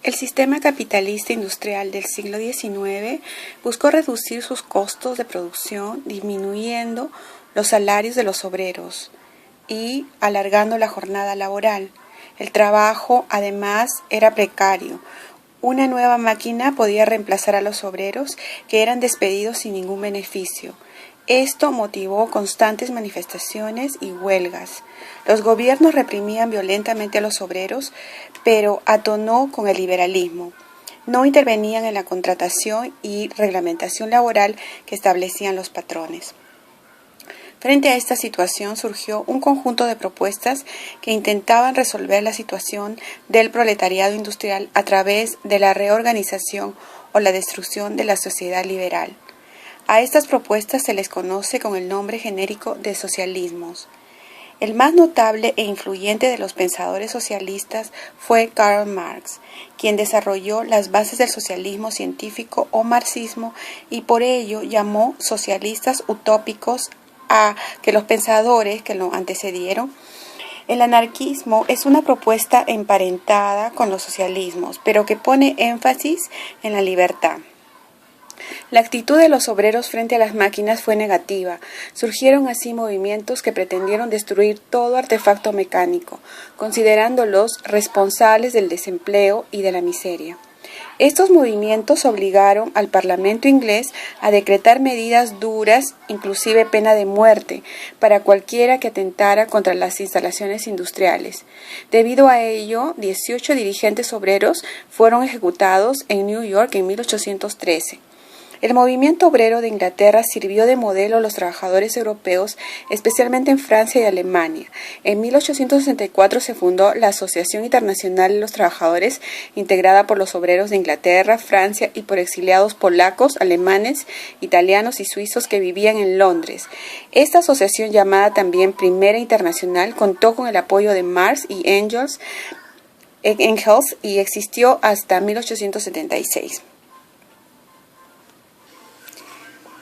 El sistema capitalista industrial del siglo XIX buscó reducir sus costos de producción disminuyendo los salarios de los obreros y alargando la jornada laboral. El trabajo, además, era precario. Una nueva máquina podía reemplazar a los obreros que eran despedidos sin ningún beneficio. Esto motivó constantes manifestaciones y huelgas. Los gobiernos reprimían violentamente a los obreros, pero atonó con el liberalismo. No intervenían en la contratación y reglamentación laboral que establecían los patrones. Frente a esta situación surgió un conjunto de propuestas que intentaban resolver la situación del proletariado industrial a través de la reorganización o la destrucción de la sociedad liberal. A estas propuestas se les conoce con el nombre genérico de socialismos. El más notable e influyente de los pensadores socialistas fue Karl Marx, quien desarrolló las bases del socialismo científico o marxismo y por ello llamó socialistas utópicos a que los pensadores que lo antecedieron. El anarquismo es una propuesta emparentada con los socialismos, pero que pone énfasis en la libertad. La actitud de los obreros frente a las máquinas fue negativa. Surgieron así movimientos que pretendieron destruir todo artefacto mecánico, considerándolos responsables del desempleo y de la miseria. Estos movimientos obligaron al Parlamento inglés a decretar medidas duras, inclusive pena de muerte, para cualquiera que atentara contra las instalaciones industriales. Debido a ello, 18 dirigentes obreros fueron ejecutados en New York en 1813. El movimiento obrero de Inglaterra sirvió de modelo a los trabajadores europeos, especialmente en Francia y Alemania. En 1864 se fundó la Asociación Internacional de los Trabajadores, integrada por los obreros de Inglaterra, Francia y por exiliados polacos, alemanes, italianos y suizos que vivían en Londres. Esta asociación, llamada también Primera Internacional, contó con el apoyo de Marx y Engels y existió hasta 1876.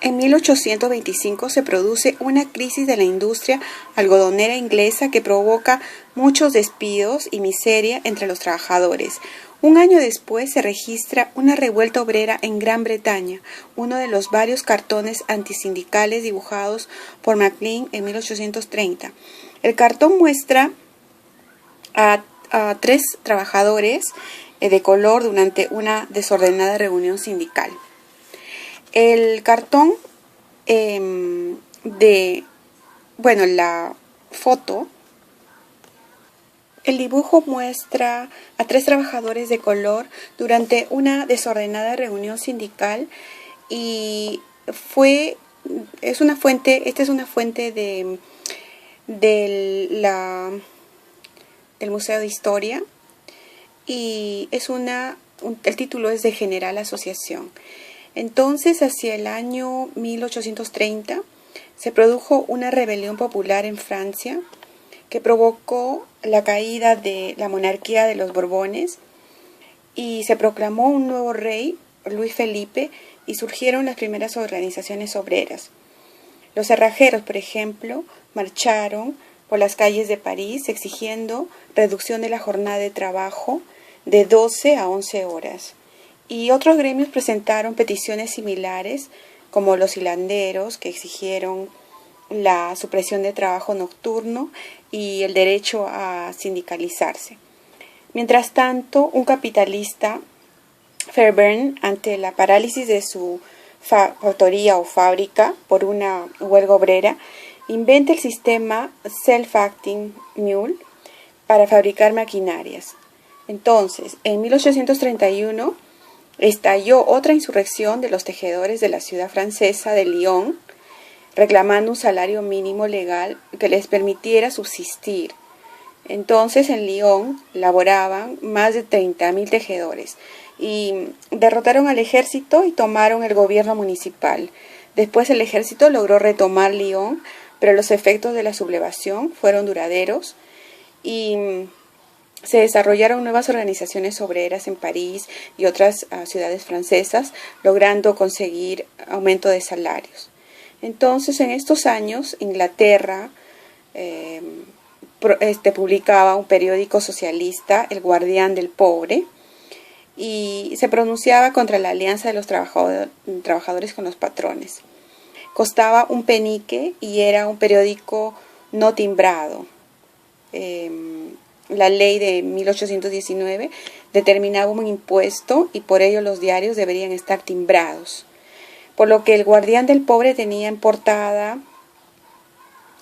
En 1825 se produce una crisis de la industria algodonera inglesa que provoca muchos despidos y miseria entre los trabajadores. Un año después se registra una revuelta obrera en Gran Bretaña, uno de los varios cartones antisindicales dibujados por Maclean en 1830. El cartón muestra a 3 trabajadores de color durante una desordenada reunión sindical. El cartón la foto, el dibujo muestra a 3 trabajadores de color durante una desordenada reunión sindical y esta es una fuente del Museo de Historia y el título es de General Asociación. Entonces, hacia el año 1830, se produjo una rebelión popular en Francia que provocó la caída de la monarquía de los Borbones y se proclamó un nuevo rey, Luis Felipe, y surgieron las primeras organizaciones obreras. Los cerrajeros, por ejemplo, marcharon por las calles de París exigiendo reducción de la jornada de trabajo de 12 a 11 horas. Y otros gremios presentaron peticiones similares, como los hilanderos, que exigieron la supresión de trabajo nocturno y el derecho a sindicalizarse. Mientras tanto, un capitalista, Fairbairn, ante la parálisis de su factoría o fábrica por una huelga obrera, inventa el sistema Self-Acting Mule para fabricar maquinarias. Entonces, en 1831, estalló otra insurrección de los tejedores de la ciudad francesa de Lyon, reclamando un salario mínimo legal que les permitiera subsistir. Entonces, en Lyon laboraban más de 30.000 tejedores y derrotaron al ejército y tomaron el gobierno municipal. Después el ejército logró retomar Lyon, pero los efectos de la sublevación fueron duraderos y se desarrollaron nuevas organizaciones obreras en París y otras ciudades francesas, logrando conseguir aumento de salarios. Entonces, en estos años, Inglaterra publicaba un periódico socialista, El Guardián del Pobre, y se pronunciaba contra la alianza de los trabajadores con los patrones. Costaba un penique y era un periódico no timbrado. La ley de 1819 determinaba un impuesto y por ello los diarios deberían estar timbrados. Por lo que el guardián del pobre tenía en portada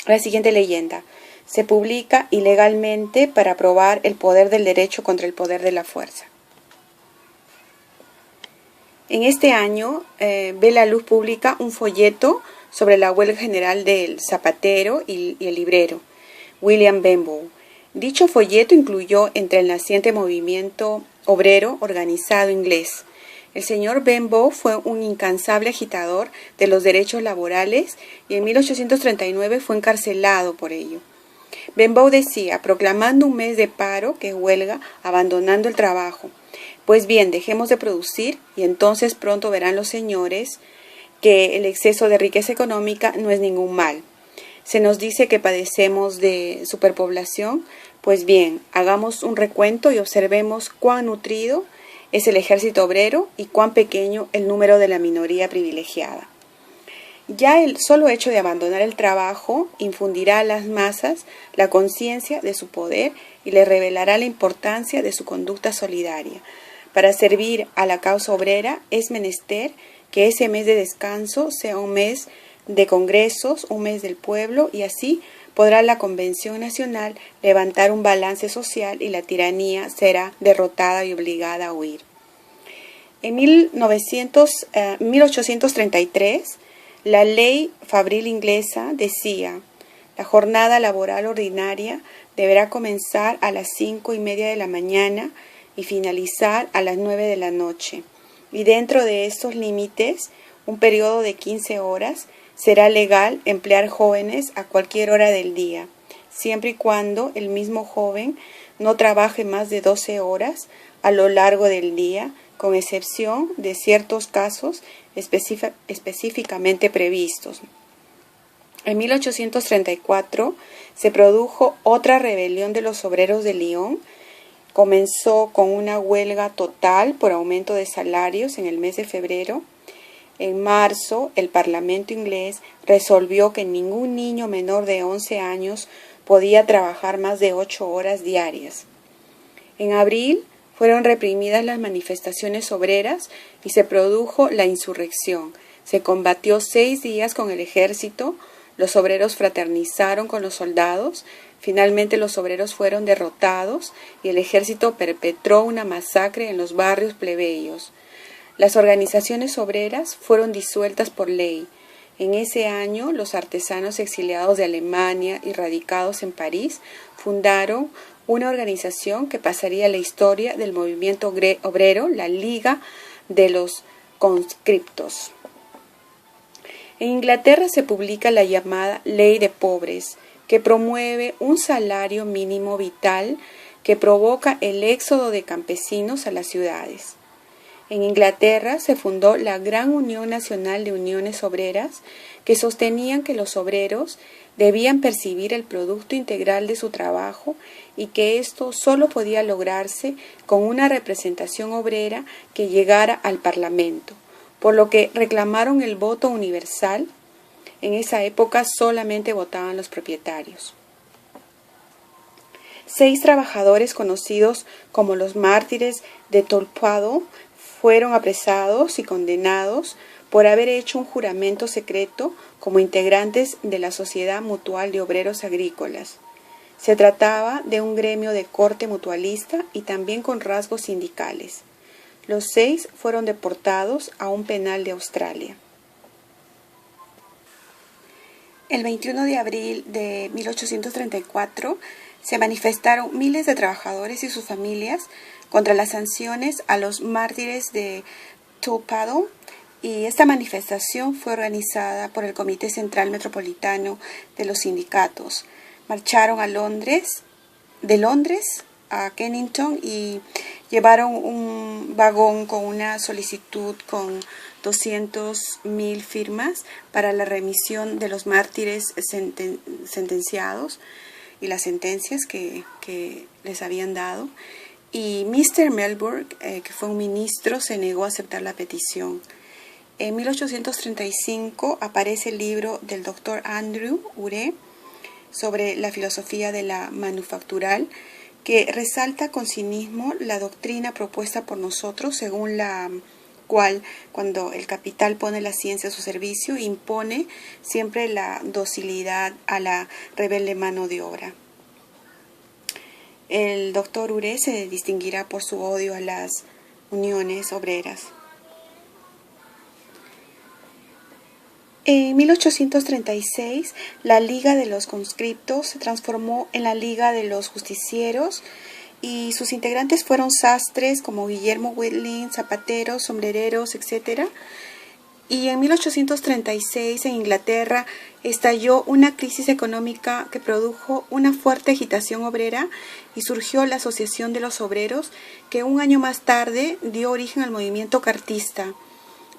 la siguiente leyenda: se publica ilegalmente para probar el poder del derecho contra el poder de la fuerza. En este año ve la luz pública un folleto sobre la huelga general del zapatero y el librero, William Benbow. Dicho folleto incluyó entre el naciente movimiento obrero organizado inglés. El señor Benbow fue un incansable agitador de los derechos laborales y en 1839 fue encarcelado por ello. Benbow decía, proclamando un mes de paro, que huelga, abandonando el trabajo. Pues bien, dejemos de producir y entonces pronto verán los señores que el exceso de riqueza económica no es ningún mal. Se nos dice que padecemos de superpoblación. Pues bien, hagamos un recuento y observemos cuán nutrido es el ejército obrero y cuán pequeño el número de la minoría privilegiada. Ya el solo hecho de abandonar el trabajo infundirá a las masas la conciencia de su poder y les revelará la importancia de su conducta solidaria. Para servir a la causa obrera es menester que ese mes de descanso sea un mes de congresos, un mes del pueblo, y así podrá la Convención Nacional levantar un balance social y la tiranía será derrotada y obligada a huir. En 1833, la ley fabril inglesa decía: la jornada laboral ordinaria deberá comenzar a las 5:30 de la mañana y finalizar a las 9 de la noche. Y dentro de estos límites, un periodo de 15 horas, será legal emplear jóvenes a cualquier hora del día, siempre y cuando el mismo joven no trabaje más de 12 horas a lo largo del día, con excepción de ciertos casos específicamente previstos. En 1834 se produjo otra rebelión de los obreros de Lyon. Comenzó con una huelga total por aumento de salarios en el mes de febrero. En marzo, el Parlamento inglés resolvió que ningún niño menor de 11 años podía trabajar más de 8 horas diarias. En abril, fueron reprimidas las manifestaciones obreras y se produjo la insurrección. Se combatió 6 días con el ejército, los obreros fraternizaron con los soldados, finalmente los obreros fueron derrotados y el ejército perpetró una masacre en los barrios plebeyos. Las organizaciones obreras fueron disueltas por ley. En ese año, los artesanos exiliados de Alemania y radicados en París fundaron una organización que pasaría a la historia del movimiento obrero, la Liga de los Conscriptos. En Inglaterra se publica la llamada Ley de Pobres, que promueve un salario mínimo vital que provoca el éxodo de campesinos a las ciudades. En Inglaterra se fundó la Gran Unión Nacional de Uniones Obreras, que sostenían que los obreros debían percibir el producto integral de su trabajo y que esto solo podía lograrse con una representación obrera que llegara al Parlamento, por lo que reclamaron el voto universal. En esa época solamente votaban los propietarios. 6 trabajadores conocidos como los mártires de Tolpuado fueron apresados y condenados por haber hecho un juramento secreto como integrantes de la Sociedad Mutual de Obreros Agrícolas. Se trataba de un gremio de corte mutualista y también con rasgos sindicales. Los 6 fueron deportados a un penal de Australia. El 21 de abril de 1834 se manifestaron miles de trabajadores y sus familias contra las sanciones a los mártires de Tolpuado, y esta manifestación fue organizada por el Comité Central Metropolitano de los Sindicatos. Marcharon de Londres a Kennington y llevaron un vagón con una solicitud con 200.000 firmas para la remisión de los mártires sentenciados y las sentencias que les habían dado. y Mr. Melbourne, que fue un ministro, se negó a aceptar la petición. En 1835 aparece el libro del doctor Andrew Urey sobre la filosofía de la manufactural, que resalta con cinismo la doctrina propuesta por nosotros, según la cual, cuando el capital pone la ciencia a su servicio, impone siempre la docilidad a la rebelde mano de obra. El doctor Urey se distinguirá por su odio a las uniones obreras. En 1836, la Liga de los Conscriptos se transformó en la Liga de los Justicieros y sus integrantes fueron sastres como Guillermo Whitling, zapateros, sombrereros, etc. Y en 1836, en Inglaterra, estalló una crisis económica que produjo una fuerte agitación obrera y surgió la Asociación de los Obreros, que un año más tarde dio origen al movimiento cartista,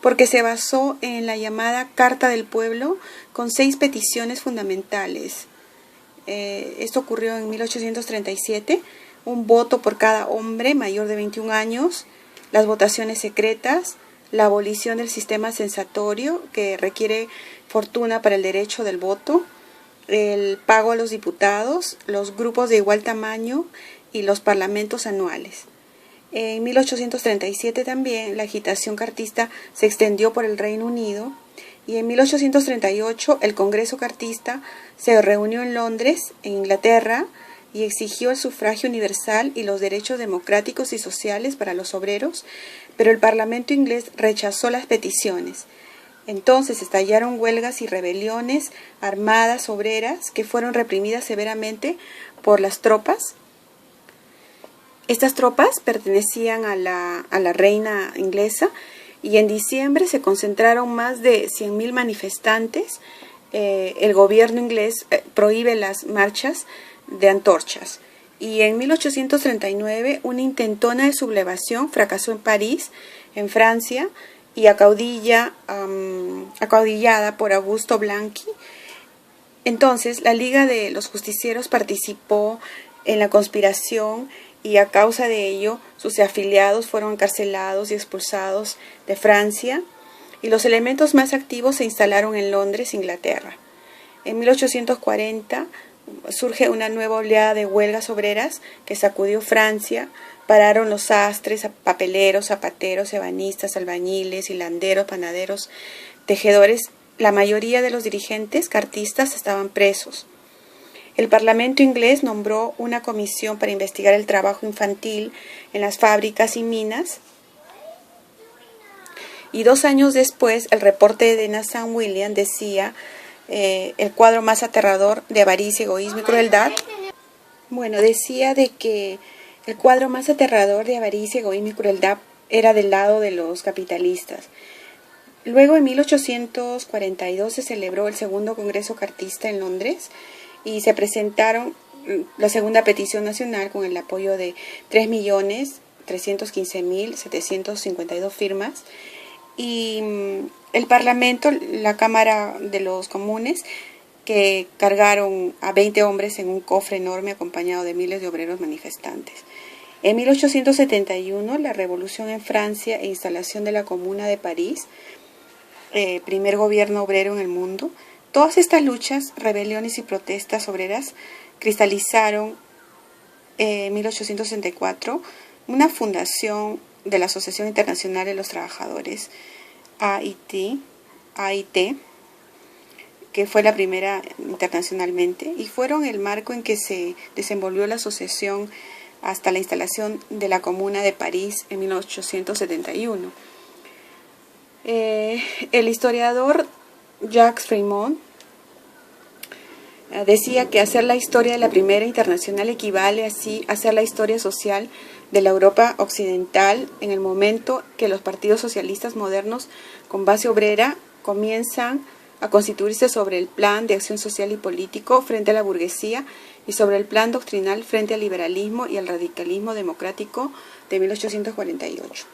porque se basó en la llamada Carta del Pueblo con 6 peticiones fundamentales. Esto ocurrió en 1837, un voto por cada hombre mayor de 21 años, las votaciones secretas, la abolición del sistema censatorio, que requiere fortuna para el derecho del voto, el pago a los diputados, los grupos de igual tamaño y los parlamentos anuales. En 1837 también la agitación cartista se extendió por el Reino Unido y en 1838 el Congreso Cartista se reunió en Londres, en Inglaterra, y exigió el sufragio universal y los derechos democráticos y sociales para los obreros, pero el Parlamento inglés rechazó las peticiones. Entonces estallaron huelgas y rebeliones armadas obreras que fueron reprimidas severamente por las tropas. Estas tropas pertenecían a la reina inglesa y en diciembre se concentraron más de 100.000 manifestantes. El gobierno inglés prohíbe las marchas de antorchas. Y en 1839 una intentona de sublevación fracasó en París, en Francia, y acaudillada por Augusto Blanqui. Entonces la Liga de los Justicieros participó en la conspiración y a causa de ello sus afiliados fueron encarcelados y expulsados de Francia, y los elementos más activos se instalaron en Londres, Inglaterra. En 1840 surge una nueva oleada de huelgas obreras que sacudió Francia. Pararon los sastres, papeleros, zapateros, ebanistas, albañiles, hilanderos, panaderos, tejedores. La mayoría de los dirigentes cartistas estaban presos. El Parlamento inglés nombró una comisión para investigar el trabajo infantil en las fábricas y minas. Y 2 años después, el reporte de Nathan Williams decía el cuadro más aterrador de avaricia, egoísmo y crueldad. Bueno, decía de que el cuadro más aterrador de avaricia, egoísmo y crueldad era del lado de los capitalistas. Luego, en 1842, se celebró el segundo Congreso Cartista en Londres y se presentaron la segunda petición nacional con el apoyo de 3.315.752 firmas. Y el Parlamento, la Cámara de los Comunes, que cargaron a 20 hombres en un cofre enorme acompañado de miles de obreros manifestantes. En 1871, la revolución en Francia e instalación de la Comuna de París, primer gobierno obrero en el mundo. Todas estas luchas, rebeliones y protestas obreras cristalizaron en 1864 una fundación de la Asociación Internacional de los Trabajadores, AIT, que fue la primera internacionalmente, y fueron el marco en que se desenvolvió la asociación hasta la instalación de la Comuna de París en 1871. El historiador Jacques Frémont decía que hacer la historia de la primera internacional equivale así a hacer la historia social de la Europa occidental en el momento que los partidos socialistas modernos con base obrera comienzan a constituirse sobre el plan de acción social y político frente a la burguesía y sobre el plan doctrinal frente al liberalismo y al radicalismo democrático de 1848.